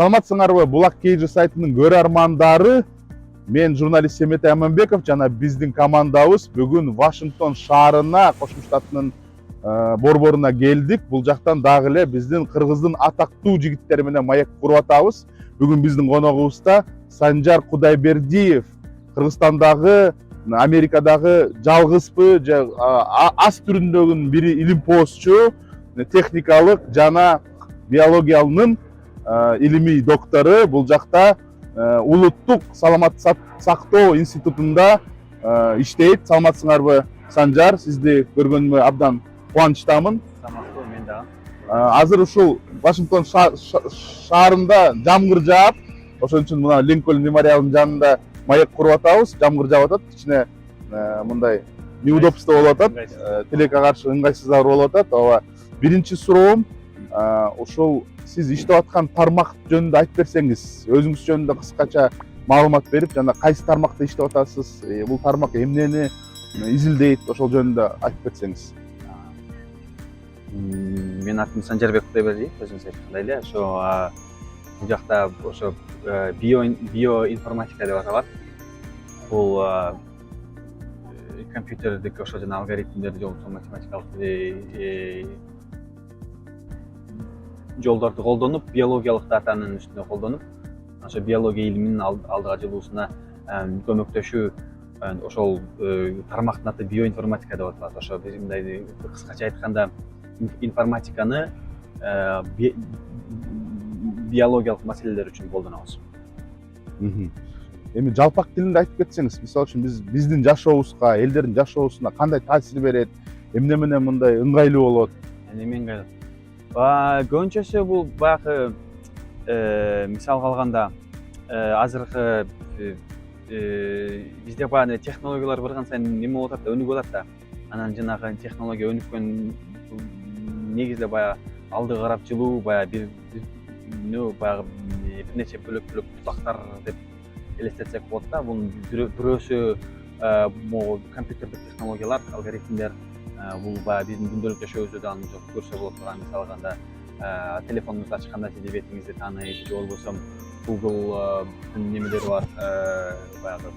Саламатсыңарбы? Булак KG сайтынын көрөрмандары, мен журналист Семетай Аманбеков жана биздин командабыз бүгүн Вашингтон шаарына, Кошмо Штатынын борборуна келдик. Бул жактан дагы эле биздин Кыргыздын атактуу жигиттери менен маек куруп атабыз. Бүгүн биздин коногубузда Санжар Кудайбердиев, Кыргызстандагы, Америкадагы жалгызбы же аз түрүндөгүнүн бири илимпоозчу, техникалык жана биологиянын илимий доктору. Бул жакта улуттук саламат сактоо институтунда иштейт. Саламатсыңарбы, Санжар? Сизди көргөнүмө абдан кубанычтамын. Саламатсызбы, мен дагы. Азыр ушул Вашингтон шаарында жамгыр жаап, ошон үчүн мына Линкольн мемориалынын жанында маек куруп атабыз. Жамгыр жаап атат, кичине мындай неудобство болуп атат, тилекке каршы ыңгайсыздыктар болуп атат. Ооба, биринчи суроом ошол сиз иштеп аткан тармак жөнүндө айтып берсеңиз, өзүңүз жөнүндө кыскача маалымат берип, жана кайсы тармакта иштеп атасыз, бул тармак эмнени изилдейт, ошол жөнүндө айтып берсеңиз. Мен атым Санжарбек Кудайбердиев, өзүңүз айткандай эле, ошо бул жакта ошо биоинформатика деп аталат. Бул компьютердик ошо жана алгоритмдерди же болбосо математикалык жолдорду колдонуп, биологиялык датанын үстүнө колдонуп, ошо биология илиминин алдыга жылуусуна көмөктөшүү, ошол тармактын аты биоинформатика деп аталат. Ошо биз мындай кыскача айтканда информатиканы биологиялык маселелер үчүн колдонобуз. Эми жалпак тилинде айтып кетсеңиз, мисалы үчүн биздин жашообузга, элдердин жашоосуна кандай таасир берет, эмне менен мындай ыңгайлуу болот? Эме ыңгайлуу. Көбүнчөсү бул баягы мисалга алганда азыркы бизде баягы технологиялар барган сайын неме болуп атат да, өнүгүп атат да. Анан жанагы технология өнүккөн негизде баягы алдыга карап жылуу, баягы баягы бир нече бөлөк тутактар деп элестетсек болот да. Бунун бирөөсү могу компьютердик технологиялар, алгоритмдер. Бул баягы биздин күндөлүк жашообузду дагы көрсө болот турган, мисалы алганда телефонуңузду ачканда сиздин бетиңизди тааныйт, же болбосо Google немелери бар, баягы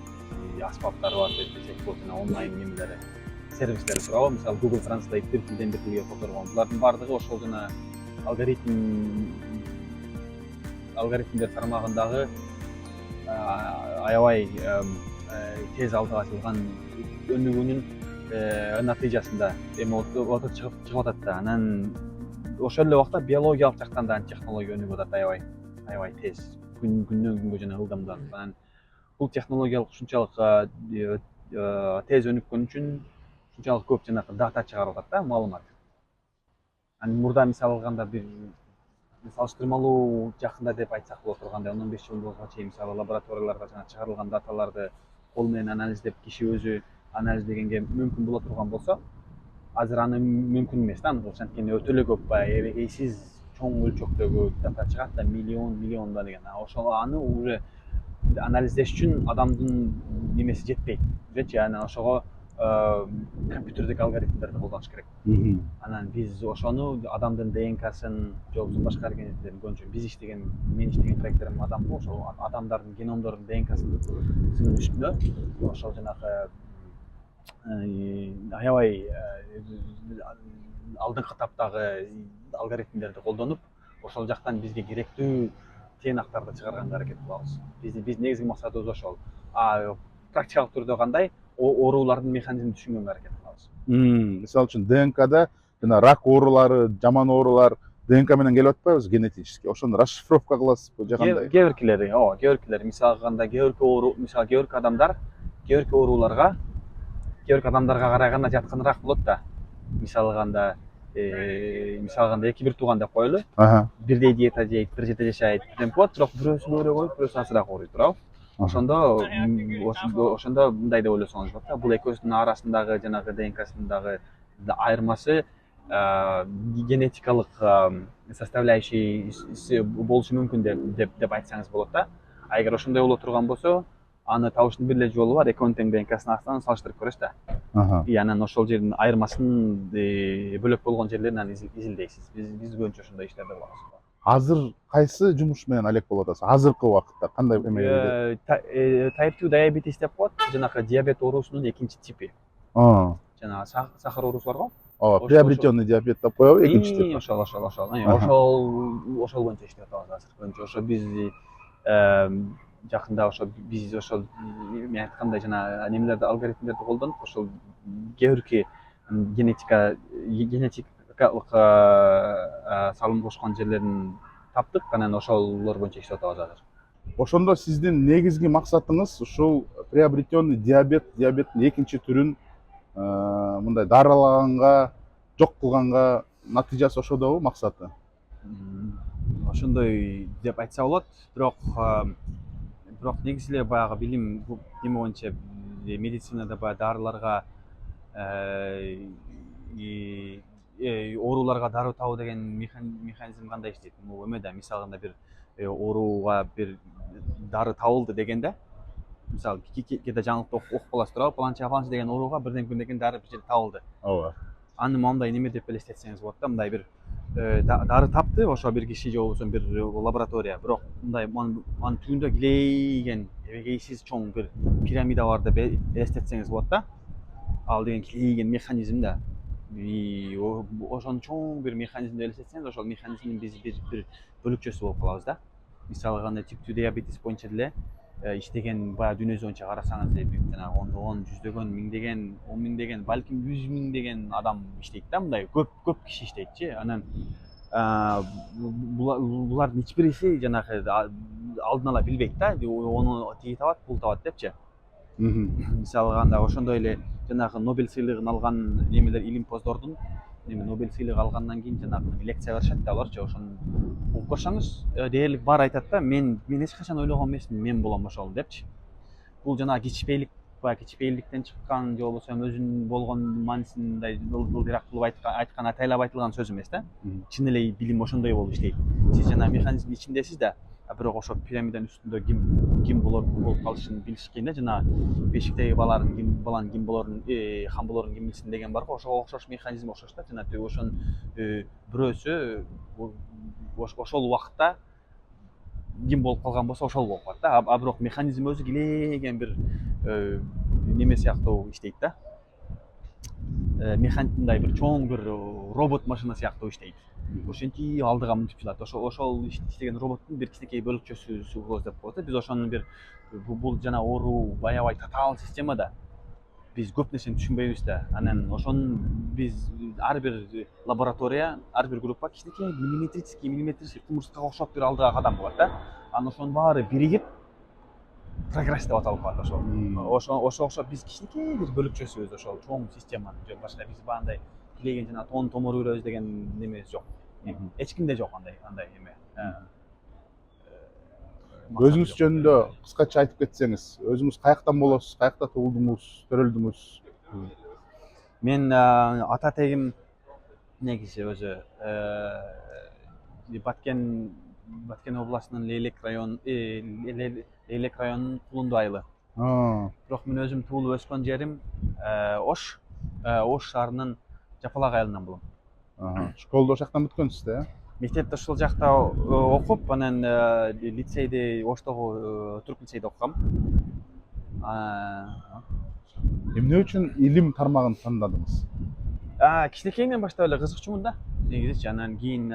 аспаптары бар десек болот, жана онлайн немелери, сервистери туурабы. Мисалы Google Translate бир тилден бир тилге которгон. Булардын баардыгы ошол жана алгоритмдер тармагындагы аябай тез алдыга жылган өнүгүүнүн натыйжасында эме чыгып атат да. Анан ошол эле убакта биологиялык жактан да технология өнүгүп атат аябай тез, күндөн күнгө жана ылдамдап. Анан бул технологиялык ушунчалык тез өнүккөн үчүн ушунчалык көп жанагы дата чыгарып атат да, маалымат. Анан мурда мисалы алганда бир салыштырмалуу жакында деп айтсак болот тургандай 15 жылга чейин мисалы лабораторияларда жана чыгарылган даталарды кол менен анализдеп, киши өзү анализдегенге мүмкүн боло турган болсо, азыр аны мүмкүн эмес да. Анткени өтө эле көп эбегейсиз чоң өлчөктөгү дата чыгат да, миллиондон деген. Ошол аны уже анализдеш үчүн адамдын немеси жетпейт. Анан ошого компьютердик алгоритмдерди колдонуш керек. Анан биз ошону адамдын ДНКсын же болбосо башка организмдердин көбүнчө мен иштеген проекттерим адамдын ошол адамдардын геномдорунун ДНКсынын үстүнө ошол жанагы аябай алдыңкы таптагы алгоритмдерди колдонуп, ошол жактан бизге керектүү тыйнактарды чыгарганга аракет кылабыз. Биз негизги максатыбыз ошол. Практикалык түрдө кандай оорулардын механизмин түшүнгөнгө аракет кылабыз. Мисалы үчүн ДНКда жана рак оорулары, жаман оорулар ДНК менен келип атпайбы генетически? Ошону расшифровка кыласызбы же кандай? Кээ биркилери, мисалы алганда кээ бирки ооруларга адамдарга караганда жатканыраак болот да. Мисалы алганда эки бир тууган деп коелу. Бирдей диета жейт, бир жерде жашайт, демек болот, бирок бирөөсү көбүрөөк ооруйт, бирөөсү азыраак ооруйт, туурабы? Ошондо мындай деп ойлосоңуз болот да. Бул экөөсүнүн арасындагы жанагы ДНКсындагы айырмасы генетикалык составляющийси болушу мүмкүн деп айтсаңыз болот да. Эгер ошондой боло турган болсо, аны табыштын бир эле жолу бар, экөөнүн тең ДНКсын астынан салыштырып көрөсүз да. Анан ошол жердин айырмасын бөлөк болгон жерлерин изилдейсиз. Биз көбүнчө ошондой иштерди кылабыз. азыр кайсы жумуш менен алек болуп атасыз азыркы убакытта кандай эме type 2 diabetes деп коет, жанагы диабет оорусунун экинчи типи. Жанагы сахар оорусу бар го. ооба приобретенный диабет деп коебу экинчи тип Ошол боюнча иштеп атабыз азыр. Ошо биз жакында биз мен айткандай жана немелерди алгоритмдерди колдонуп ошол кээ бирки генетикалык салым кошкон жерлерин таптык, анан ошолор боюнча иштеп атабыз азыр. ошондо сиздин негизги максатыңыз ушул приобретенный диабеттин экинчи түрүн мындай дарылаганга жок кылганга натыйжасы ошодобу максаты? Ошондой деп айтса болот, бирок негизи эле баягы билим неме боюнча медицинада баягы дарыларга ооруларга дароо табуу деген механизм кандай иштейт? Бул эме да, мисалында бир ооруга бир дары табылды дегенде, мисалы кээде жаңылыкта окуп каласыз туурабы, паланча деген ооруга бирден деген дары бир жерде табылды. Ооба. Аны моундай неме деп элестетсеңиз болот да, мындай бир дары тапты ошо бир киши же болбосо бир лаборатория, бирок мындай анын түбүндө килейген эбегейсиз чоң бир пирамида бар деп элестетсеңиз болот да. Ал деген килейген механизм да. Ошону чоң бир механизм деп элестетсеңиз, ошол механизмдин биз бир бөлүкчөсү болуп калабыз да. Мисалы кандай тип 2 диабетес боюнча деле иштеген баягы дүйнөсү боюнча карасаңыз, жанагы ондогон, жүздөгөн, миңдеген, 10 миңдеген, балким 100 миңдеген адам иштейт да, мындай көп киши иштейтчи. Анан булардын эч бириси жанагы алдын ала билбейт да, ону тиги табат, бул табат депчи. Мисалы кандай ошондой эле жанагы Нобель сыйлыгын алган немелер илимпоздордун Нобель сыйлыгы алгандан кийин жанагы лекция беришет да аларчы, ошону угуп көрсөңүз дээрлик баары айтат да, мен эч качан ойлогон эмесмин мен болом ошол депчи. Бул жанагы кичпейиликтен чыккан же болбосо өзүнүн болгон маанисин мындай ылдыйраак кылып айткан, атайлап айтылган сөз эмес да. Чын эле билим ошондой болуп иштейт. Сиз жанагы механизмдин ичиндесиз да, бирок ошо пирамиданын үстүндө ким болуп калышын билиш кийин да, жанагы бешиктеги баланын ким болорун, хан болорун ким билсин деген бар го, ошого окшош механизм окшош да. Жана ошонун бирөөсү ошол убакытта ким болуп калган болсо ошол болуп калат да. Бирок механизм өзү килейген бир неме сыяктуу иштейт да. Мындай бир чоң бир робот машина сыяктуу иштейт. Ошентип алдыга мынтип жылат. Ошол иштеген роботтун бир кичинекей бөлүкчөсү деп коет да. Биз ошонун бир бул жана оору аябай татаал система да. Биз көп нерсени түшүнбөйбүз да. Анан ошонун биз ар бир лаборатория, ар бир группа кичинекей миллиметрический кумурскага окшоп бир алдыга кадам кылат да. Анан ошонун баары биригип прогресс деп аталып калат ошол. Ошо окшоп биз кичинекей бир бөлүкчөсүбүз ошол чоң системанын. Же башка биз баандай килейген жана томор үрөбүз деген немебиз жок. Эч кимде жок андай эме. Өзүңүз жөнүндө кыскача айтып кетсеңиз, өзүңүз каяктан болосуз, каякта туулдуңуз, төрөлдүңүз? Мен ата тегим негизи өзү Баткен областынын Лейлек районунун Кулунду айылы. Бирок мен өзүм туулуп өскөн жерим Ош шаарынын Жапалак айылынан болом. Школду ошоктон бүткөнсүз да? Мектепти ушул жакта окуп, анан лицейди Оштогу Түрк лицейде окугам. Эмне үчүн илим тармагын тандадыңыз? Кичинекейимден баштап эле кызыкчумун да, негизичи. Анан кийин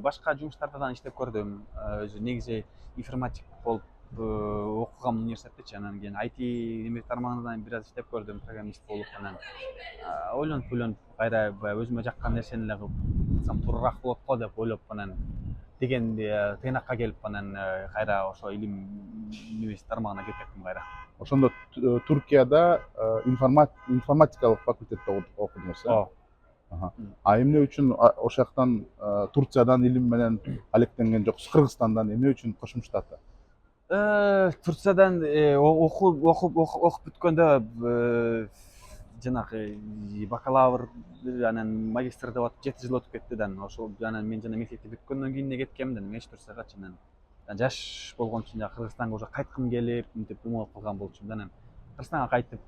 башка жумуштарда иштеп көрдүм. Өзү негизи информатик болуп окугам университеттечи. Анан кийин IT неме тармагында бир аз иштеп көрдүм, программист болуп. Анан ойлонуп кайра өзүмө жаккан нерсени эле кылсам туурараак болот го деп ойлоп, анан деген тыйнакка келип, анан кайра ошо илим немеси тармагына кирип кеттим кайра. Ошондо Туркияда информатикалык факультетте окудуңуз, э? Эмне үчүн ошол жактан Турциядан илим менен алектенген жоксуз? Кыргызстандан эмне үчүн кошумуштаты? Турциядан окуп бүткөндө жанагы бакалавр анан магистр деп атып 7 жыл өтүп кетти да. Ошол анан мен жана мектепти бүткөндөн кийин эле кеткем да, эч Турциягачы. Анан жаш болгон үчүн Кыргызстанга уже кайткым келип, мынтип умалып калган болчумун да. Анан Кыргызстанга кайтып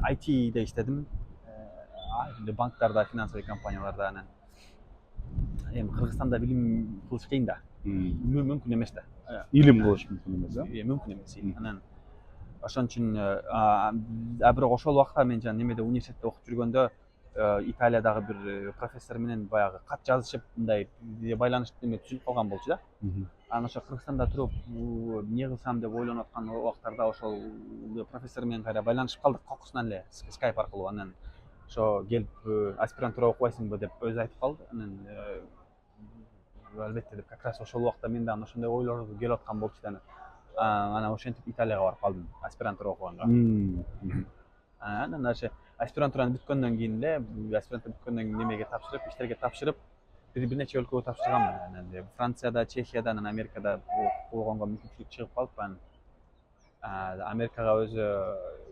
IT'де иштедим. Банктарда, финансовый компанияларда. Анан эми Кыргызстанда билим кылыш кыйын да. Мүмкүн эмес да. Илим кылыш мүмкүн эмес, Мүмкүн эмес. Анан ошон үчүн бирок ошол убакта мен жана немеде университетте окуп жүргөндө Италиядагы бир профессор менен баягы кат жазышып мындай байланыш неме түзүлүп калган болчу да. Анан ошо Кыргызстанда туруп эмне кылсам деп ойлонуп аткан убактарда ошол профессор менен кайра байланышып калдык кокусунан эле скайп аркылуу. Анан ошо келип аспирантура окубайсыңбы деп өзү айтып калды. Анан албетте деп как раз ошол убакта менде анан ошондой ойлор келип аткан болчу да. Анан ошентип Италияга барып калдым аспирантура окуганга. Анан ошо аспирантураны бүткөндөн кийин эле аспирантура бүткөндөн кийин немеге тапшырып, иштерге тапшырып бир нече өлкөгө тапшырганмын. Анан Францияда, Чехияда, анан Америкада болгонго мүмкүнчүлүк чыгып калып, анан Америкага өзү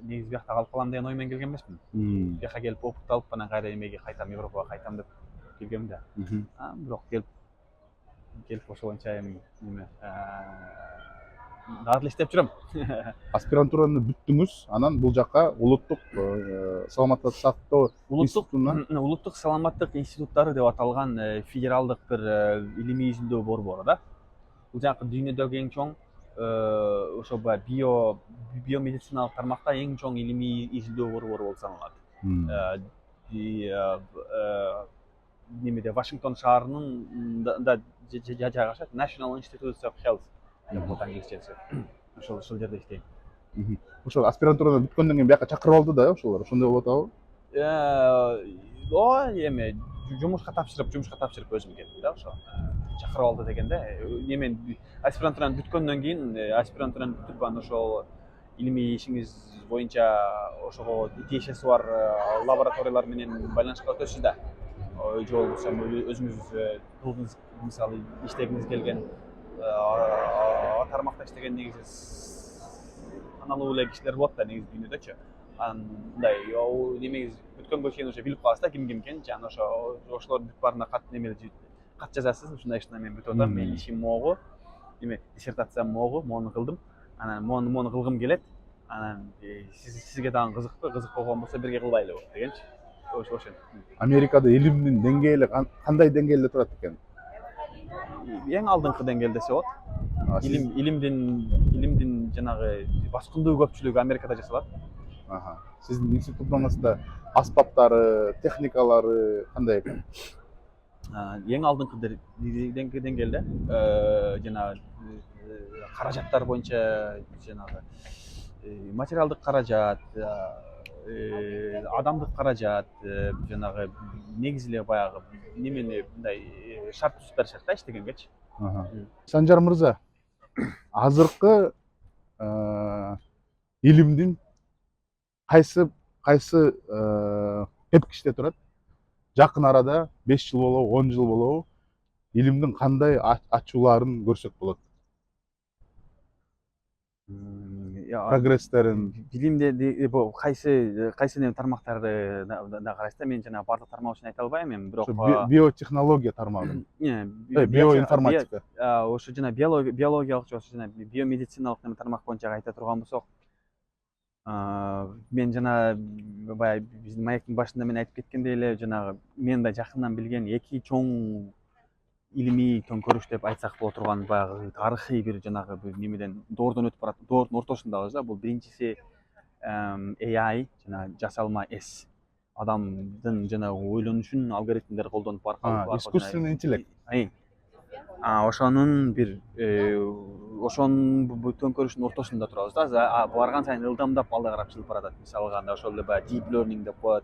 негизи биякта калып калам деген ой менен келген эмесмин. Бияка келип опыт алып, анан кайра эмеге кайтам, Европага кайтам деп келгем да. Бирок келип ошо боюнча эми неме дагы деле иштеп жүрөм. Аспирантураны бүттүңүз, анан бул жака улуттук саламаттык сактоо институтуна, улуттук саламаттык институттары деп аталган федералдык бир илимий изилдөө борбору да. Бул жакы дүйнөдөгү эң чоң ошо биомедициналык тармакта эң чоң илимий изилдөө борбору болуп саналат. Немеде Вашингтон шаарынын да жайгашат, National Institutes of Health деп аталат англисчеси. Ошол жерде иштейм. Ошол аспирантураны бүткөндөн кийин бияка чакырып алды да, ошолор ошондой болуп атабы? Эми жумушка тапшырып өзүм кеттим да, ошо. Чакырып алды дегенде, немен аспирантураны бүткөндөн кийин, аспирантураны бүтүп анан ошол илимий ишиңиз боюнча ошого тиешеси бар лабораториялар менен байланышка өтөсүз да. Же болбосо өзүңүз кылгыңыз, мисалы иштегиңиз келген тармакта иштеген негизи аналогу эле кишилер болот да негизи дүйнөдөчү. Анан мындай немеңиз бүткөнгө чейин уже билип каласыз да ким экен, жана ошолордун бүт баарына кат жазасыз, ушундай мен бүтүп атам, менин ишим могу, диссертациям могу, мону кылдым. Анан мону кылгым келет. Анан сизге дагы кызыкпы? Кызык болгон болсо бирге кылбайлыбы дегенчи. Ошо. Америкада илимдин деңгээли кандай деңгээлде турат экен? Эң алдыңкы деңгээл десе болот. Илимдин жанагы баскындуу көпчүлүгү Америкада жасалат. Сиздин институттуңузда аспаптары, техникалары кандай экен? Эң алдыңкы деңгээлде жанагы каражаттар боюнча жанагы материалдык каражат, адамдык каражат, жанагы негизи эле баягы немени мындай шарт түзүп беришет да иштегенгечи. Санжар мырза, азыркы илимдин кайсы эпкичте турат? Жакын арада 5 жыл болобу, 10 жыл болобу? Илимдин кандай ачууларын көрсөк болот? Прогресстерин билимде кайсы тармактарды да карайсыз да, мен жана баардык тармак үчүн айта албайм эми, бирок биотехнология тармагын, биоинформатика, ошо жана биологиялык же жана биомедициналык тармак боюнча айта турган болсок, мен жана баягы биздин маектин башында мен айтып кеткендей эле, жанагы мен да жакындан билген эки чоң илимий төңкөрүш деп айтсак боло турган баягы тарыхый бир жанагы бир немеден доордон өтүп барат, доордун ортосундабыз да. Бул биринчиси AI жана жасалма эс, адамдын жанагы ойлонушун алгоритмдер колдонуп аркылуу искусственный интеллект. Ошонун бир ошонун төңкөрүшүнүн ортосунда турабыз да. Барган сайын ылдамдап алга карап жылып баратат. Мисалы алганда ошол эле баягы deep learning деп коет.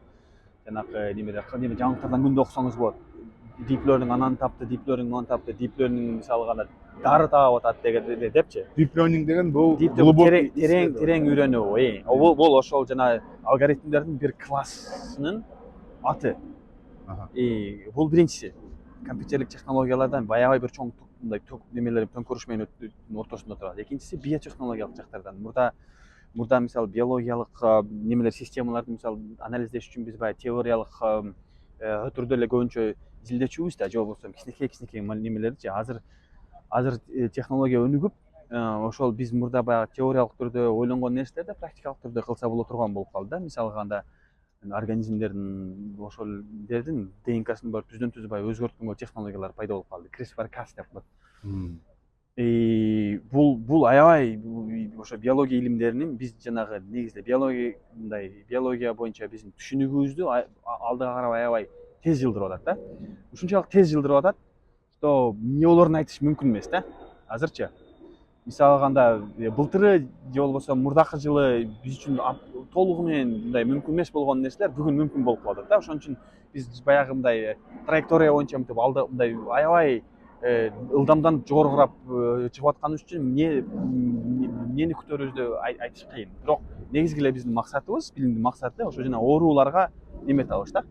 Жанагы жаңылыктардан күндө окусаңыз болот. Deep learning анан тапты, deep learning мисалы алганда дары таап атат депчи. Deep learning деген бул терең үйрөнүү. Бул ошол жана алгоритмдердин бир классынын аты. Бул биринчиси. Компьютерлик технологиялардан баягы бир чоң мындай немелер төңкөрүш менен ортосунда турат. Экинчиси биотехнологиялык жактардан. Мурда мисалы биологиялык немелер системаларды мисалы анализдеш үчүн биз баягы теориялык түрдө эле көбүнчө изилдечүбүз да, же болбосо кичинекей немелерди. Азыр технология өнүгүп, ошол биз мурда баягы теориялык түрдө ойлонгон нерселерди практикалык түрдө кылса боло турган болуп калды да. Мисалы алганда организмдердин ошолдердин ДНКсын барып түздөн түз баягы өзгөрткөнгө технологиялар пайда болуп калды. CRISPR-Cas деп коет. Бул аябай ошо биология илимдеринин биз жанагы негизде биология боюнча биздин түшүнүгүбүздү алдыга карап аябай тез жылдырып атат да. Ушунчалык тез жылдырып атат, что эмне болоорун айтыш мүмкүн эмес да азырчы. Мисалы алганда былтыры же болбосо мурдакы жылы биз үчүн толугу менен мындай мүмкүн эмес болгон нерселер бүгүн мүмкүн болуп калат да. Ошон үчүн биз баягы мындай траектория боюнча мынтип алда мындай аябай ылдамданып жогорурап чыгып атканыбыз үчүн эмнени күтөрүбүздү айтыш кыйын. Бирок негизги эле биздин максатыбыз, билимдин максаты ошо жана ооруларга неме табыш да.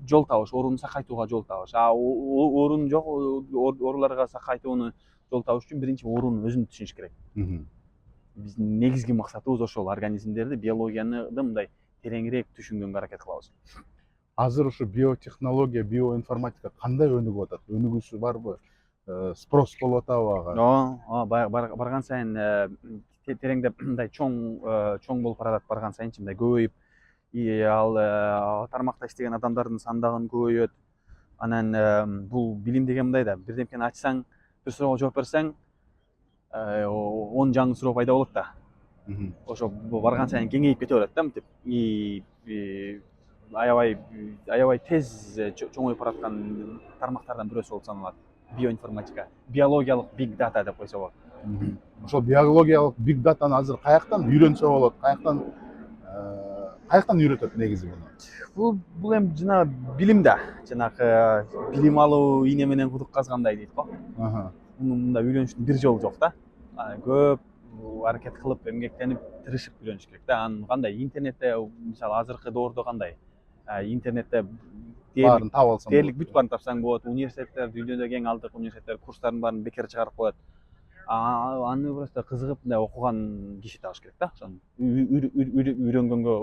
Жол табыш, ооруну сакайтууга жол табыш. Оорунун жок, ооруларга сакайтууну жол табыш үчүн биринчи оорунун өзүн түшүнүш керек. Биздин негизги максатыбыз ошол, организмдерди, биологияны мындай тереңирээк түшүнгөнгө аракет кылабыз. Азыр ушу биотехнология, биоинформатика кандай өнүгүп атат? Өнүгүүсү барбы? Спрос болуп атабы ага? Барган сайын тереңдеп мындай чоң болуп баратат, барган сайынчы мындай көбөйүп, ал тармакта иштеген адамдардын саны дагы көбөйөт. Анан бул билим деген мындай да, бирдемкени ачсаң, бир суроого жооп берсең, 10 жаңы суроо пайда болот да. Ошо барган сайын кеңейип кете берет да, мынтип. Аябай тез чоңоюп бараткан тармактардан бирөөсү болуп саналат биоинформатика, биологиялык big data деп койсо болот. Ошол биологиялык big datаны азыр каяктан үйрөнсө болот? Каяктан үйрөтөт негизи муну? Бул эми жана билим да, жанагы билим алуу ийне менен кудук казгандай дейт го. Муну мындай үйрөнүштүн бир жолу жок да. Көп аракет кылып, эмгектенип, тырышып үйрөнүш керек да. Анан кандай интернетте, мисалы азыркы доордо кандай интернетте баарын таап алсаң дээрлик бүт баарын тапсаң болот. Университеттер, дүйнөдөгү эң алдыңкы университеттер курстардын баарын бекер чыгарып коет. Аны просто кызыгып мындай окуган киши табыш керек да. Ошону үйрөнгөнгө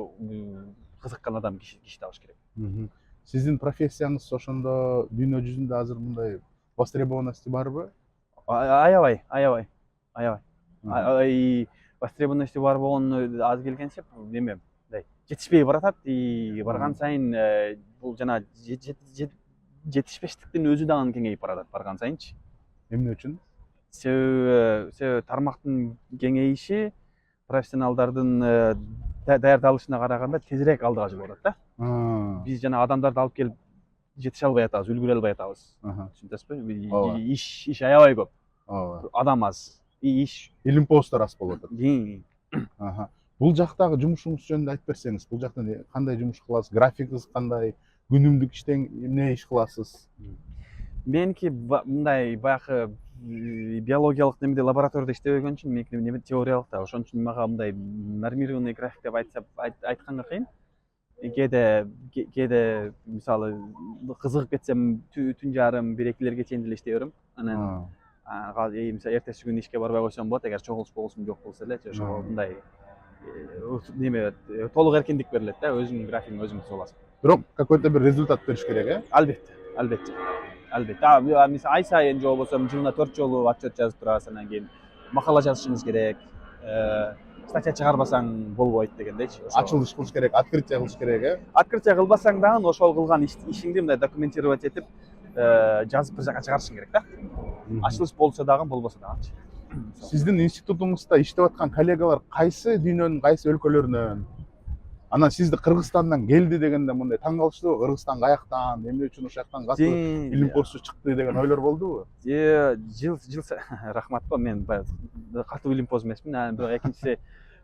кызыккан адам киши табыш керек. Сиздин профессияңыз ошондо дүйнө жүзүндө азыр мындай востребованности барбы? Аябай. Востребованности бар болгону аз келгенче неме мындай жетишпей баратат. Барган сайын бул жана жетишпештиктин өзү дагы кеңейип баратат барган сайынчы. Эмне үчүн? Себеби тармактын кеңейиши профессионалдардын даярдалышына караганда тезирээк алдыга жылып атат да. Биз жана адамдарды алып келип жетише албай атабыз, үлгүрө албай атабыз. Түшүнөсүзбү? Иш аябай көп. Адам аз. Илим посттор аз болуп атат. Бул жактагы жумушуңуз жөнүндө айтып берсеңиз, бул жакта кандай жумуш кыласыз? Графигиңиз кандай? Күнүмдүк иштен эмне иш кыласыз? Меники мындай баягы биологиялык немеде лабораторияда иштебеген үчүн меники неме теориялык да. Ошон үчүн мага мындай нормированный график деп айтканга кыйын. Кээде мисалы кызыгып кетсем түн жарым, 1-2-лерге чейин деле иштей берем. Анан мисалы эртеси күнү ишке барбай койсом болот, эгер чогулуш болушум жок болсо элечи. Ошого мындай неме толук эркиндик берилет да, өзүңдүн графигиңди өзүң түзүп аласың. Бирок какой-то бир результат бериш керек, э? Албетте. Мисалы ай сайын же болбосо жылына 4 жолу отчет жазып турасыз, анан кийин макала жазышыңыз керек. Статья чыгарбасаң болбойт дегендейчи. Ачылыш кылыш керек, открытие кылыш керек, э? Открытие кылбасаң дагы ошол кылган ишиңди мындай документировать этип жазып бир жака чыгарышың керек да. Ачылыш болсо дагы, болбосо дагычы. Сиздин институтуңузда иштеп аткан коллегалар кайсы дүйнөнүн кайсы өлкөлөрүнөн? Анан сизди Кыргызстандан келди дегенде мындай таң калыштыбы? Кыргызстан каяктан, эмне үчүн ошол жактан катуу илим посту чыкты деген ойлор болдубу? Жыл рахмат го, мен катуу илим пост эмесмин. Бирок экинчиси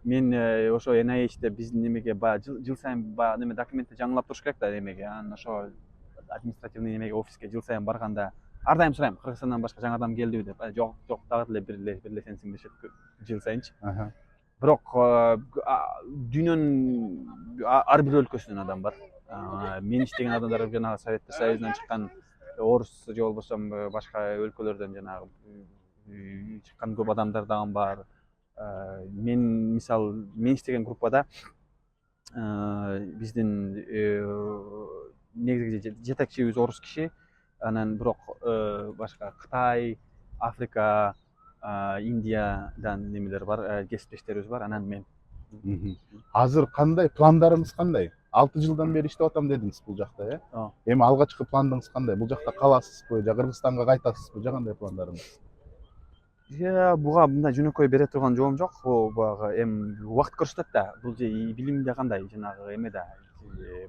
мен ошо NIH-те биздин немеге жыл сайын неме документти жаңылап туруш керек да немеге. Анан ошо административный немеге офиске жыл сайын барганда ар дайым сурайм, Кыргызстандан башка жаңы адам келдиби деп. Жок, дагы деле бир эле сенсиң дешет жыл сайынчы. Бирок дүйнөнүн ар бир өлкөсүнөн адам бар. Мен иштеген адамдар жанагы Советтер Союзунан чыккан, орус же болбосо башка өлкөлөрдөн жанагы чыккан көп адамдар дагы бар. Мен мисалы иштеген группада биздин негизги жетекчибиз орус киши, анан бирок башка Кытай, Африка, Индиядан немелер бар, кесиптештерибиз бар, анан мен. Азыр кандай пландарыңыз кандай? 6 жылдан бери иштеп атам дедиңиз бул жакта, Эми алгачкы планыңыз кандай? Бул жакта каласызбы, же Кыргызстанга кайтасызбы, же кандай пландарыңыз? Буга мындай жөнөкөй бере турган жообум жок. Баягы эми убакыт көрсөтөт да. Бул же билимде кандай жанагы эмеде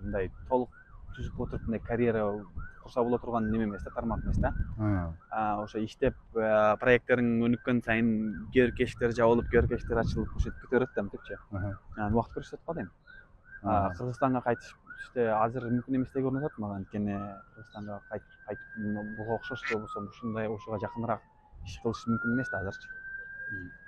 мындай толук түзүп отуруп мындай карьера курса боло турган неме эмес да, тармак эмес да. Ошо иштеп проекттериң өнүккөн сайын кээркештер жабылып, кээркештер ачылып ушинтип кете берет да мынтипчи. Убакыт көрсөтөт го дейм. Кыргызстанга кайтыш азыр мүмкүн эмес деп көрүнүп атат мага, анткени Кыргызстанга кайтып буга окшош болбосо ушундай ошого жакыныраак иш кылыш мүмкүн эмес да азырчы.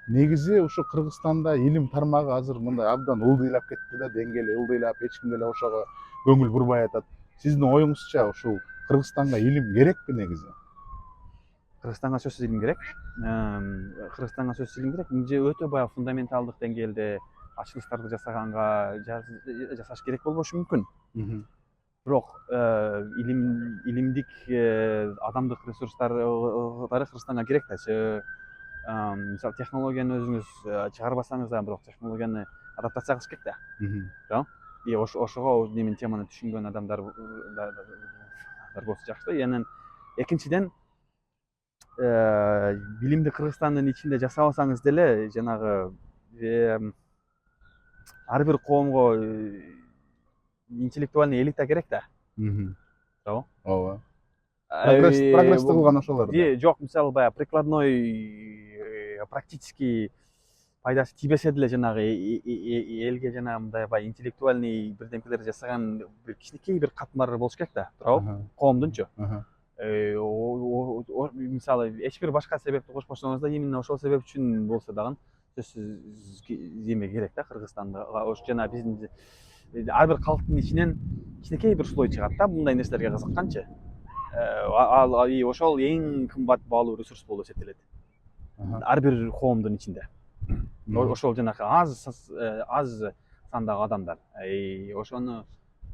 Негизи ушу Кыргызстанда илим тармагы азыр мындай абдан ылдыйлап кетти да, деңгээли ылдыйлап, эч ким деле ошого көңүл бурбай атат. Сиздин оюңузча ушул Кыргызстанга илим керекпи негизи? Кыргызстанга сөзсүз илим керек. Кыргызстанга сөзсүз илим керек. Же өтө баягы фундаменталдык деңгээлде ачылыштарды жасаганга жасаш керек болбошу мүмкүн. Бирок илимдик адамдык ресурстары Кыргызстанга керек да. Мисалы технологияны өзүңүз чыгарбасаңыз да, бирок технологияны адаптация кылыш керек да. И ошого немени теманы түшүнгөн адамдар болсо жакшы. Анан экинчиден билимди Кыргызстандын ичинде жасабасаңыз деле жанагы ар бир коомго интеллектуальный элита керек да. Ооба. Прогрессти кылган ошолор да. Жок, мисалы баягы прикладной практический пайдасы тийбесе деле жанагы элге жанагы мындай баягы интеллектуальный бирдемелерди жасаган бир кичинекей бир катмар болуш керек да, туурабы? Коомдунчу. Мисалы эч бир башка себепти кошпосоңуз да, именно ошол себеп үчүн болсо дагы сөзсүз эме керек да Кыргызстанда. Ошо жана биздин ар бир калктын ичинен кичинекей бир слой чыгат да, мындай нерселерге кызыкканчы. Ошол эң кымбат баалуу ресурс болуп эсептелет. Ар бир коомдун ичинде. Ошол жанакы аз сандагы адамдар. Ошону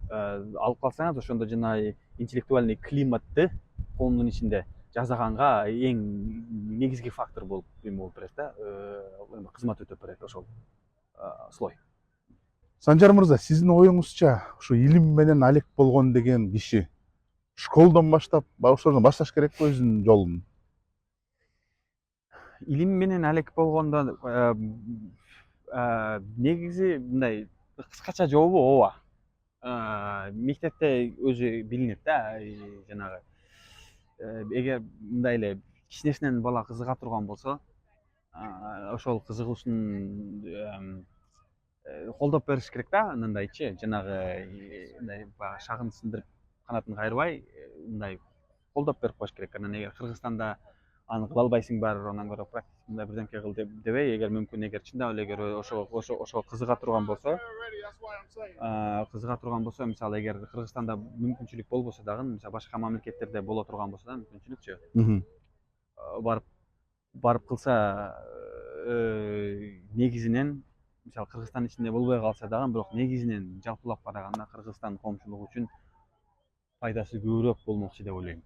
алып калсаңыз, ошондо жана интеллектуальный климатты коомдун ичинде жасаганга эң негизги фактор болуп берет да, кызмат өтөп берет ошол слой. Санжар мырза, сиздин оюңузча ушу илим менен алек болгон деген киши школдон баштап, ошодон башташ керекпи өзүнүн жолун? Илим менен алек болгондо негизи мындай кыскача жообу ооба. Мектепте өзү билинет да, жанагы эгер мындай эле кичинесинен бала кызыга турган болсо, ошол кызыгуусун колдоп бериш керек да, анандайчы, жанагы мындай баягы шагын сындырып канатын кайрбай, мындай колдоп берип коюш керек. Анан эгер Кыргызстанда аны кыла албайсың барыбир, анан көрө практика мындай бирдемке кыл дебей, эгер мүмкүн, эгер чындап эле эгер ошого кызыга турган болсо, мисалы эгер Кыргызстанда мүмкүнчүлүк болбосо дагы, мисалы башка мамлекеттерде боло турган болсо да мүмкүнчүлүкчү, барып кылса, негизинен мисалы Кыргызстан ичинде болбой калса дагы, бирок негизинен жалпылап караганда Кыргызстан коомчулугу үчүн пайдасы көбүрөөк болмокчу деп ойлойм.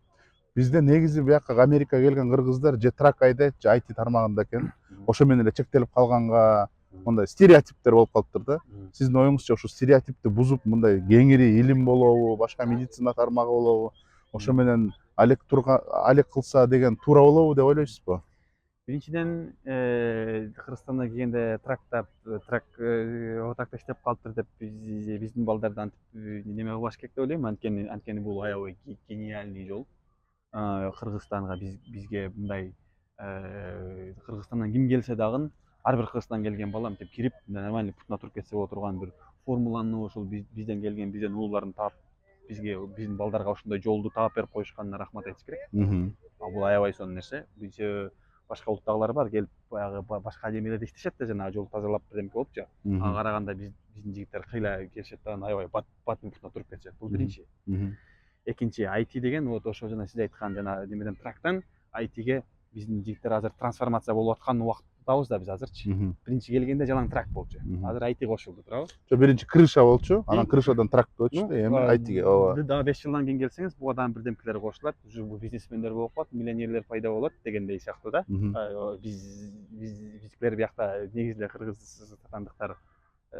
Бизде негизи бияка Америкага келген кыргыздар же трак айдайт, же IT тармагында экен. Ошо менен эле чектелип калганга мындай стереотиптер болуп калыптыр да. Сиздин оюңузча ушу стереотипти бузуп, мындай кеңири илим болобу, башка медицина тармагы болобу, ошо менен алек кылса деген туура болобу деп ойлойсузбу? Биринчиден, Кыргызстанга келгенде трак иштеп калыптыр деп биздин балдарды антип неме кылбаш керек деп ойлойм. Анткени бул аябай гениальный жол. Кыргызстанга бизге мындай Кыргызстандан ким келсе дагы, ар бир Кыргызстандан келген бала мынтип кирип, нормальный путуна туруп кетсе боло турган бир формуланы ошол бизден келген, бизден улууларын таап, биздин балдарга ошондой жолду таап берип коюшканына рахмат айтыш керек. Бул аябай сонун нерсе. Башка улуттагылар бар, келип баягы башка немелерди иштешет да, жанагы жолду тазалап бирдемке болупчу. Ага караганда биздин жигиттер кыйла келишет да, аябай баттын путуна туруп кетишет. Бул биринчи. Экинчи, IT деген, вот ошо жана сиз айткан жана немеден трактан ITге биздин жигиттер азыр трансформация болуп аткан убактыбыз да биз азырчы. Биринчи келгенде жалаң трак болчу. Азыр IT кошулду, туурабы? Биринчи крыша болчу, анан крышадан тракка өтүштү, эми ITге. Ооба. Дагы 5 жылдан кийин келсеңиз, буга дагы бирдемкелер кошулат, уже бул бизнесмендер болуп калат, миллионерлер пайда болот дегендей сыяктуу да. Биздикилер биякта негизи эле кыргыз татандыктар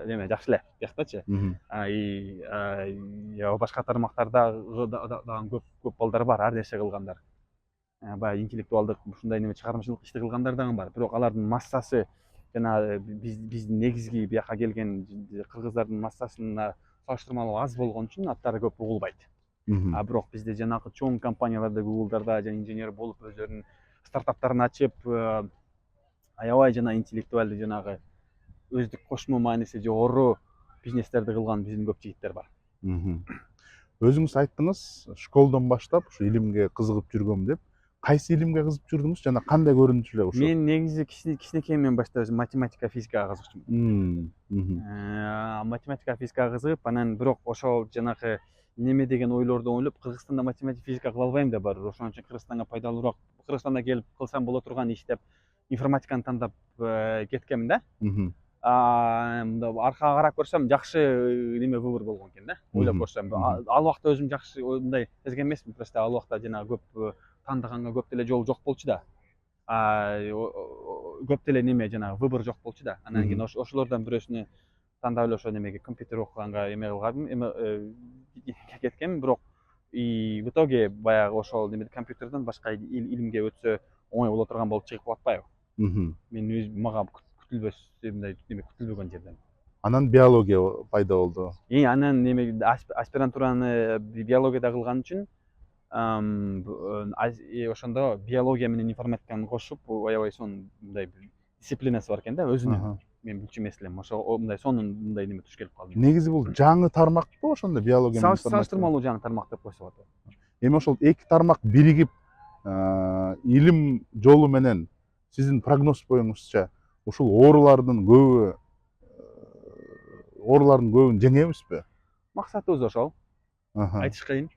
неме жакшы эле бияктачы. И башка тармактарда дагы көп балдар бар, ар нерсе кылгандар. Баягы интеллектуалдык ушундай неме чыгармачылык ишти кылгандар дагы бар. Бирок алардын массасы жана биздин негизги бияка келген кыргыздардын массасына салыштырмалуу аз болгон үчүн аттары көп угулбайт. А бирок бизде жанагы чоң компанияларда, Google'дарда жана инженер болуп өздөрүнүн стартаптарын ачып, аябай жана интеллектуалдуу жанагы өздүк кошмо мааниси жогору бизнестерди кылган биздин көп жигиттер бар. Өзүңүз айттыңыз, школдон баштап ушу илимге кызыгып жүргөм деп. Кайсы илимге кызыгып жүрдүңүз жана кандай көрүнүчү эле ушул? Мен негизи кичинекейимден баштап математика, физикага кызыкчумун. Математика, физикага кызыгып, анан бирок ошол жанагы неме деген ойлорду ойлоп, Кыргызстанда математика, физика кыла албайм деп барып, ошон үчүн Кыргызстанга пайдалуураак, Кыргызстанда келип кылсам боло турган иш деп информатиканы тандап кеткенмин да. Мында аркага карап көрсөм жакшы неме выбор болгон экен да. Ойлоп көрсөм, ал убакта өзүм жакшы мындай сезген эмесмин, просто ал убакта жана көп тандыганга көп деле жол жок болчу да. Көп деле неме жана выбор жок болчу да. Анан кийин ошолордон бирөөсүнү тандап эле ошо немеге компьютер окуганга эме кылгам, кеткем, бирок в итоге баягы ошол неме компьютерден башка илимге өтсө оңой боло турган болуп чыгып атпайбы? Мен мага күтүлбөгөн жерден. Анан биология пайда болду. Анан неме аспирантураны биологияда кылган үчүн ошондо биология менен информатиканы кошуп, аябай сонун мындай дисциплинасы бар экен да өзүнүн. Мен билчү эмес элем, ошо мындай сонун мындай неме туш келип калды. Негизи бул жаңы тармакпы ошондо биология менен информатика? Салыштырмалуу жаңы тармак деп койсо болот. Эми ошол эки тармак биригип, илим жолу менен сиздин прогноз боюңузча ушул оорулардын көбүн жеңебизби? Максатыбыз ошол. Айтыш кыйын.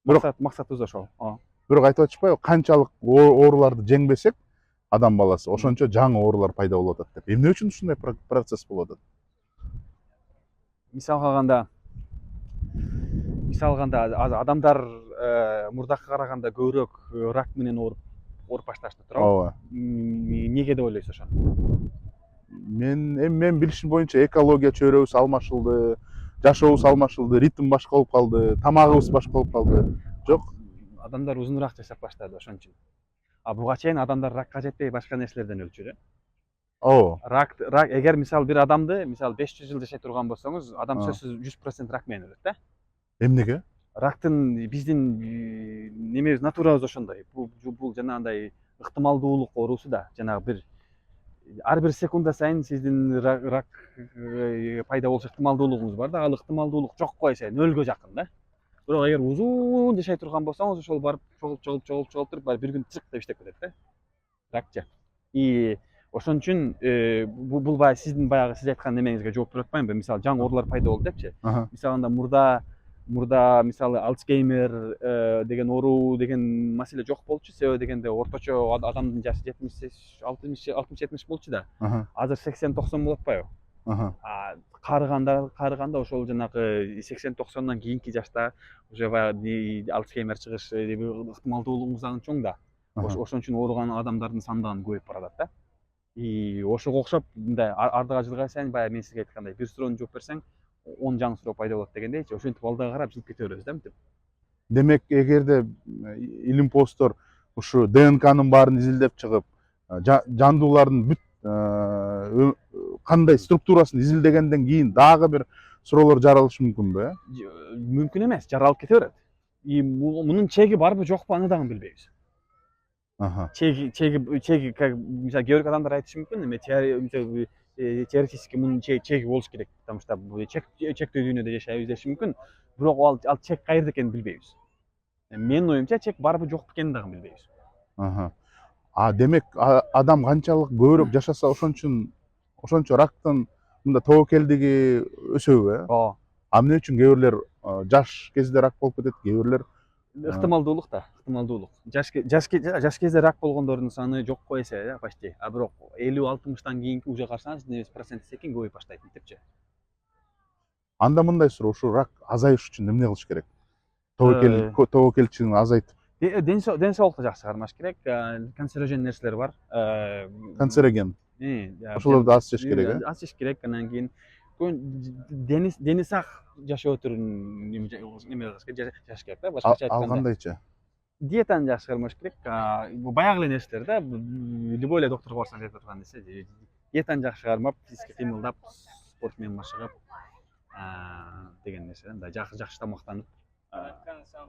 Максатыбыз ошол. Бирок айтып атышпайбы, канчалык ооруларды жеңбесек, адам баласы ошончо жаңы оорулар пайда болуп атат деп. Эмне үчүн ушундай процесс болуп атат? Мисалга алганда адамдар мурдакка караганда көбүрөөк рак менен ооруп башташты, туурабы? Ооба. Эмнеге деп ойлойсуз ошону? Мен билишим боюнча экология чөйрөбүз алмашылды, жашообуз алмашылды, ритм башка болуп калды, тамагыбыз башка болуп калды. Жок, адамдар узунураак жашап баштады ошон үчүн. Буга чейин адамдар ракка жетпей башка нерселерден өлчү. Рак эгер мисалы бир адамды 500 жыл жашай турган болсоңуз, адам сөзсүз 100% рак менен өлөт да. Эмнеге? Рактын биздин немебиз, натурабыз ошондой. Бул жанагындай ыктымалдуулук оорусу да, жанагы бир ар бир секунда сайын сиздин рак пайда болуш ыктымалдуулугуңуз бар да, ал ыктымалдуулук жокко эсе нөлгө жакын да. Бирок эгер узун жашай турган болсоңуз, ошол барып чогулуп туруп, бир күн цик деп иштеп кетет да. Ракчы. И ошон үчүн бул баягы сиздин сиз айткан немеңизге жооп бере атпаймынбы? Мисалы жаңы оорулар пайда болду депчи. Мисалында мурда мисалы Альцгеймер деген оору деген маселе жок болчу. Себеби дегенде орточо адамдын жашы 70-70 болчу да. Азыр 80-90 болуп атпайбы? Карыганда ошол жанагы 80-90дон кийинки жашта уже баягы Альцгеймер чыгыш ыктымалдуулугуңуз дагы чоң да. Ошон үчүн ооруган адамдардын саны дагы көбөйүп баратат да. И ошого окшоп мындай ардыга жылга сайын баягы мен сизге айткандай бир суроону жооп берсең 10 жаңы суроо пайда болот дегендейчи. Ошентип алдыга карап жылып кете беребиз да мынтип. Демек, эгерде илимпоздор ушу ДНКнын баарын изилдеп чыгып, жандуулардын бүт кандай структурасын изилдегенден кийин дагы бир суроолор жаралышы мүмкүнбү? Мүмкүн эмес, жаралып кете берет. И мунун чеги барбы жокпу, аны дагы билбейбиз. Чеги как мисалы кээ бир адамдар айтышы мүмкүн, эме теоретически мунун чеги болуш керек, потому что чектүү дүйнөдө жашайбыз деши мүмкүн. Бирок ал чек каерде экенин билбейбиз. Менин оюмча чек барбы жокпу экенин дагы билбейбиз. Демек, адам канчалык көбүрөөк жашаса ошончо рактын мында тобокелдиги өсөбү? Эмне үчүн кээ бирлер жаш кезде рак болуп кетет, кээ бирлер ыктымалдуулук да, ыктымалдуулук. Жаш кезде рак болгондордун саны жокко эсе почти. А бирок 50-60тан кийинки уже карасаңыз, проценти секин көбөйүп баштайт мынтипчи. Анда мындай суроо, ушу рак азайыш үчүн эмне кылыш керек? Тобокелчилигин азайтып. Ден соолукта жакшы кармаш керек. Канцероген нерселер бар. Канцероген. Ошолорду аз чеш керек, э? Аз чеш керек. Анан кийин дени сак жашоо түрүн неме жашаш керек да. Башкача Ал айтканда кандайча? диетаны жакшы кармаш керек. Баягы эле нерселер да. Любой эле доктурга барсаң айта турган нерсе. Диетаны жакшы кармап, физически кыймылдап, спорт менен машыгып деген нерсе да. Мындай жакшы тамактанып.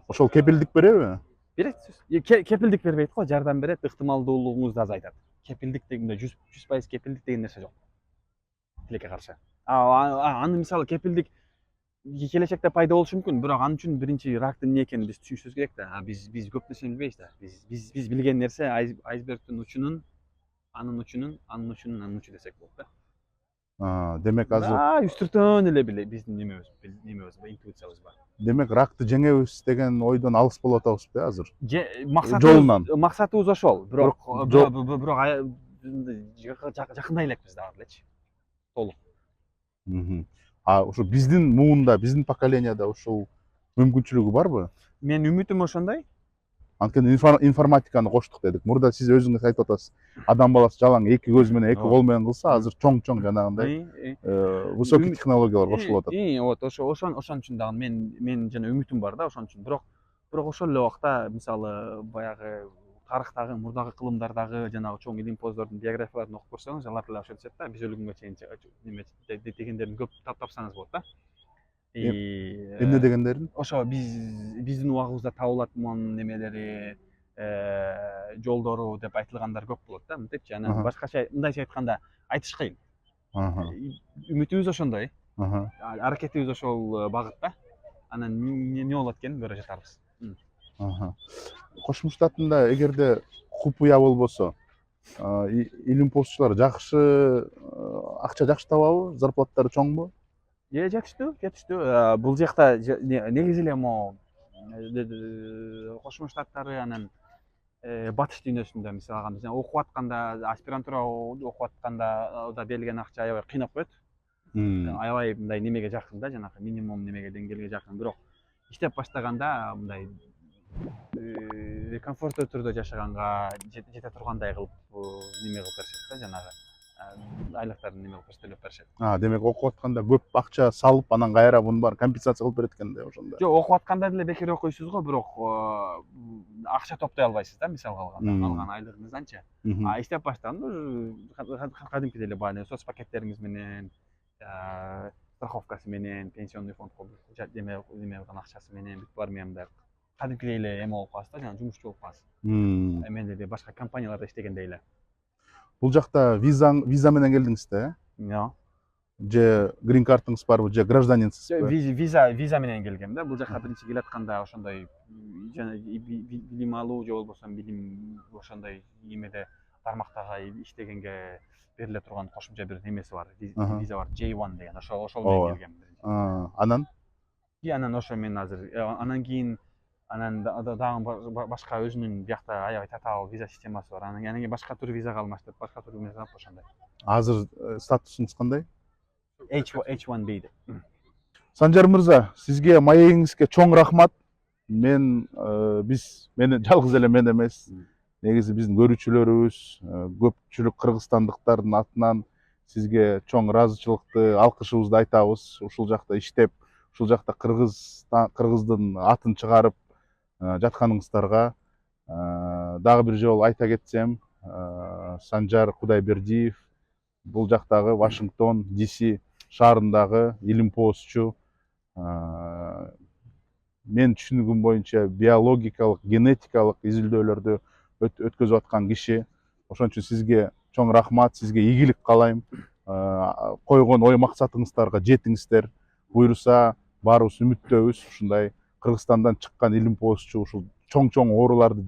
Ошол кепилдик береби? Берет. Кепилдик бербейт го, жардам берет, ыктымалдуулугуңузду азайтат. Кепилдик дегенде 100% кепилдик деген нерсе жок. Тилекке каршы. Аны мисалы кепилдик келечекте пайда болушу мүмкүн, бирок ал үчүн биринчи рактын эмне экенин биз түшүнүшүбүз керек да. Биз көп нерсени билбейбиз да. Биз билген нерсе айсбергдин учунун, анын учу десек болот да. Демек азыр Үстүртөн эле биздин немебиз бар, интуициябыз бар. демек ракты жеңебиз деген ойдон алыс болуп атабызбы азыр? Жолунан. Максатыбыз ошол, бирок жакындай элекпиз дагы элечи. Толук. Ошо биздин муунда, биздин поколенияда ушул мүмкүнчүлүгү барбы? Менин үмүтүм ошондой. Анткени информатиканы коштук дедик. Мурда сиз өзүңүз айтып атасыз, адам баласы жалаң эки көз менен, эки кол менен кылса, азыр чоң жанагындай высокий технологиялар кошулуп атат. Вот ошон үчүн дагы мен жана үмүтүм бар да ошон үчүн. Бирок ошол эле убакта мисалы баягы тарыхтагы, мурдагы кылымдардагы жанагы чоң илимпоздордун биографияларын окуп көрсөңүз, алар деле ошо дешет да, биз өлгөнгө чейин неме дегендерин көп тапсаңыз болот да. Эмне дегендерин? Ошо биздин убагыбызда табылат немелери, жолдору деп айтылгандар көп болот да, мынтипчи. Анан башкача мындайча айтканда айтыш кыйын. Үмүтүбүз ошондой. Аракетибиз ошол багытта. Анан эмне болот экенин көрө жатарбыз. Кошмо Штатында эгерде купуя болбосо, илимпоздчулар жакшы акча жакшы табабы? Зарплаттары чоңбу? Жетиштүү. Бул жакта негизи эле могу Кошмо Штаттары анан батыш дүйнөсүндө мисалы алганда окуп атканда, аспирантура окуп атканда да берилген акча аябай кыйнап коет. Аябай мындай немеге жакын да, жанагы минимум немеге деңгээлге жакын. Бирок иштеп баштаганда мындай комфорттуу түрдө жашаганга жете тургандай кылып неме кылып беришет да, жанагы айлыктарын неме кылып төлөп беришет. Демек окуп атканда көп акча салып, анан кайра муну баарын компенсация кылып берет экен да ошондо. Жок, окуп атканда деле бекер окуйсуз го, бирок акча топтой албайсыз да, мисалга алганда, алган айлыгыңызданчы. Иштеп баштаганда кадимкидей эле баягы соц пакеттериңиз менен, страховкасы менен, пенсионный фондго неме кылган акчасы менен бүт баары менен мындай кадимкидей эле эме болуп каласыз да, жана жумушчу болуп каласыз. Эмелерде башка компанияларда иштегендей эле. Бул жакта виза менен келдиңиз да, э? Же грин картыңыз барбы, же гражданинсизби? Виза менен келгем да. Бул жакка биринчи келатканда ошондой жана билим алуу же болбосо билим ошондой немеде тармактагы иштегенге бериле турган кошумча бир немеси бар. Виза бар, J1 деген. Ошол менен келгем биринчи. Анан? Анан ошо мен азыр анан кийин дагы башка өзүнүн биякта аябай татаал виза системасы бар. Анан кийин башка тур визага алмаштырып, башка тур виза алып ошондой. Азыр статусуңуз кандай? H1B деп. Санжар мырза, сизге маегиңизге чоң рахмат. Мени жалгыз эле мен эмес, негизи биздин көрүүчүлөрүбүз, көпчүлүк кыргызстандыктардын атынан сизге чоң ыраазычылыкты, алкышыбызды айтабыз. Ушул жакта иштеп, ушул жакта кыргыздын атын чыгарып жатканыңыздарга дагы бир жолу айта кетсем, Санжар Кудайбердиев бул жактагы Вашингтон, DC шаарындагы илимпоздчу, мен түшүнүгүм боюнча биологикалык, генетикалык изилдөөлөрдү өткөзүп аткан киши. Ошон үчүн сизге чоң рахмат, сизге ийгилик каалайм. Койгон ой максатыңыздарга жетиңиздер. Буюрса баарыбыз үмүттөбүз, ушундай Кыргызстандан чыккан илимпоздчу ушул чоң ооруларды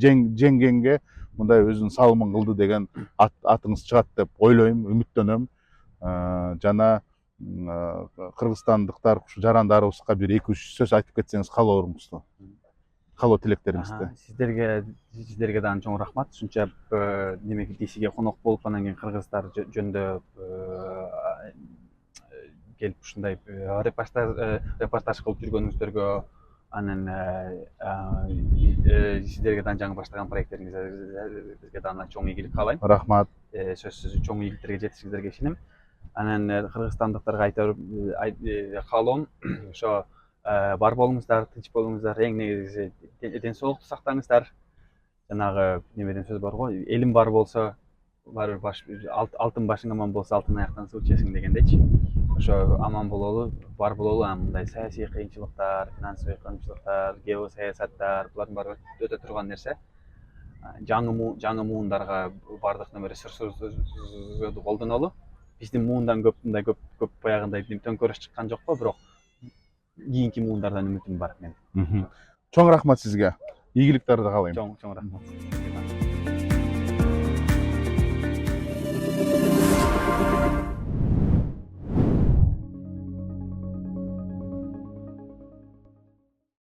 жеңгенге мындай өзүнүн салымын кылды деген атыңыз чыгат деп ойлойм, үмүттөнөм. Жана кыргызстандыктар ушу жарандарыбызга бир 2-3 сөз айтып кетсеңиз каалооңузду, каалоо тилектериңизди. Сиздерге дагы чоң рахмат. Ушунча демек DCге конок болуп, анан кийин кыргыздар жөнүндө келип ушундай репортаж кылып жүргөнүңүздөргө Анан сиздерге дан жаңы баштаган проекттериңизге да чоң ийгилик каалайм. Рахмат. Сөзсүз чоң ийгиликтерге жетишиңиздерге ишенем. Анан кыргызстандыктарга айтар каалоом ошо бар болуңуздар, тынч болуңуздар, эң негизи ден соолукту сактаңыздар. Жанагы немеден сөз бар го, элим бар болсо, баары бир алтын башың аман болсо, алтын аяктан суу ичесиң дегендейчи. Ошо аман бололу, бар бололу, анан мындай саясий кыйынчылыктар, финансовый кыйынчылыктар, геосаясаттар, булардын баары өтө турган нерсе. Жаңы муундарга бардык ресурсубузду колдонолу. Биздин муундан мындай көп баягындай төңкөрүш чыккан жокпу, бирок кийинки муундардан үмүтүм бар мен. Чоң рахмат сизге. Ийгиликтерди каалайм. Чоң рахмат.